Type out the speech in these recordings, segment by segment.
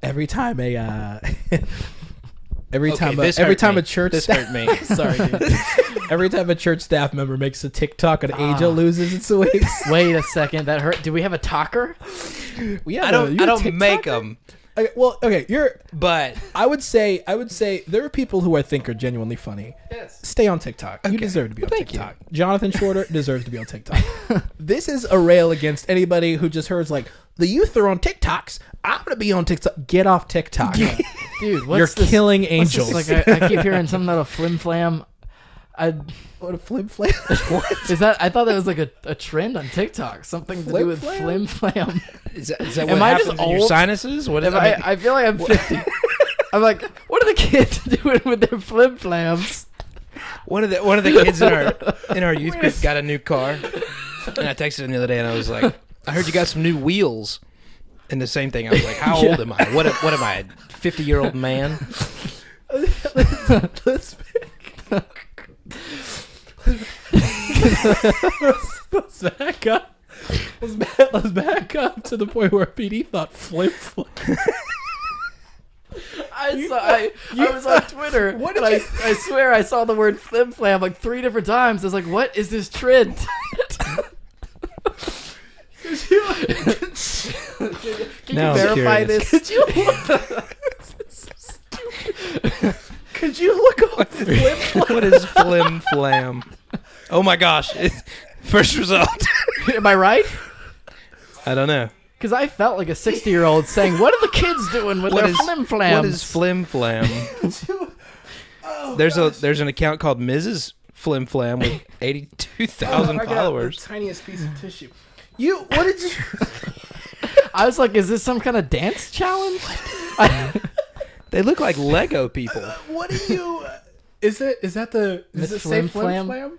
every time a church this hurt me. sorry, dude. Every time a church staff member makes a TikTok, an angel loses its wings. Wait a second, that hurt. Do we have a talker? I don't make them. Okay, well, okay, but I would say there are people who I think are genuinely funny. Yes. Stay on TikTok. You deserve to be on thank TikTok. Jonathan Shorter deserves to be on TikTok. This is a rail against anybody who just hears like, the youth are on TikToks. I'm going to be on TikTok. Get off TikTok. Dude, you're killing angels. Like I keep hearing something about a Flimflam. What a Flimflam? What? Is that? I thought that was like a trend on TikTok. Something to do with Flimflam? Flimflam. Is that Am what I happens just in your old? sinuses? What is I feel like I'm 50. I'm like, what are the kids doing with their Flimflams? One of the kids in our youth group got a new car, and I texted him the other day, and I was like, I heard you got some new wheels. And the same thing, I was like, how old am I? What am I, a 50-year-old man? Let's back up. Let's back up to the point where PD thought Flimflam. I was on Twitter. What and I swear I saw the word Flimflam like 3 different times. I was like, what is this trend? Can you verify this? Could you look up Flimflam? What is Flimflam? Oh my gosh. First result. Am I right? I don't know. Because I felt like a 60-year-old saying, what are the kids doing with their Flimflams? What is Flimflam? There's an account called Mrs. Flimflam with 82,000 followers. The tiniest piece of tissue. What did you... I was like, is this some kind of dance challenge? They look like Lego people. What do you... Is it say Flimflam?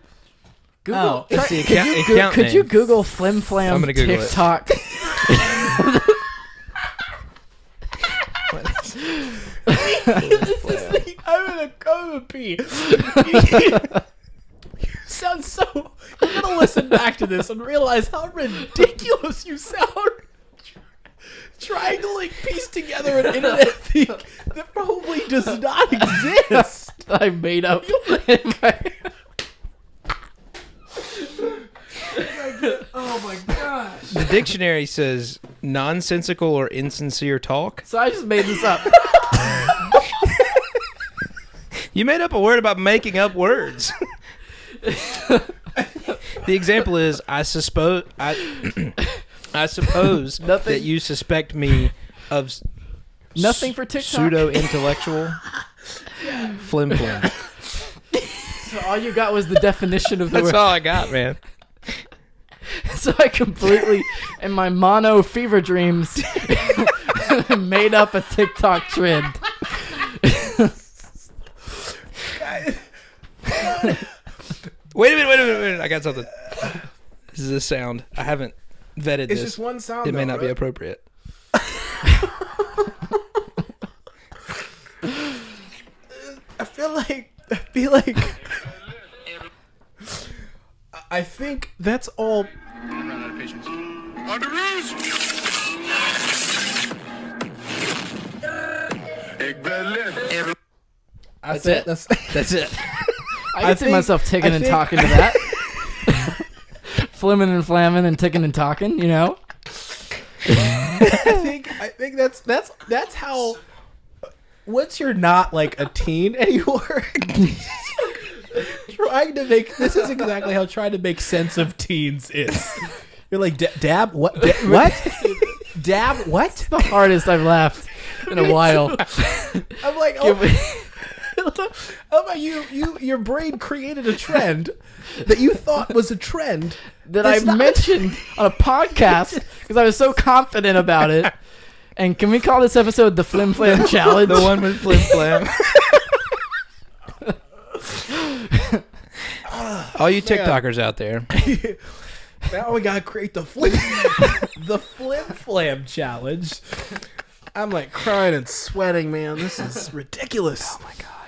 Google. It's the account Could you name. Google Flimflam I'm gonna Google TikTok? I'm gonna pee. You sound so... You're gonna listen back to this and realize how ridiculous you sound. Trying to like piece together an internet thing that probably does not exist. I made up. Oh my gosh. The dictionary says nonsensical or insincere talk. So I just made this up. You made up a word about making up words. The example is, I suppose that you suspect me of Nothing for TikTok. Pseudo-intellectual Flimflam. So all you got was the definition of the That's word. all I got, man. So I completely, in my mono fever dreams, made up a TikTok trend. Wait a minute. I got something. This is a sound. I haven't vetted this. It's just one sound. It may not be appropriate. I think that's all. That's it. That's it. I can see myself ticking and talking to that. Flimming and flamming and ticking and talking, you know? I think that's how. Once you're not like a teen anymore, trying to make this is exactly how trying to make sense of teens is. You're like dab what what dab what? The hardest I've laughed in a while. I'm like, oh, how about your brain created a trend that you thought was a trend that I mentioned on a podcast because I was so confident about it. And can we call this episode the Flimflam Challenge? The one with Flimflam. All you TikTokers out there. Now we gotta create the Flimflam Challenge. I'm like crying and sweating, man. This is ridiculous. Oh my god.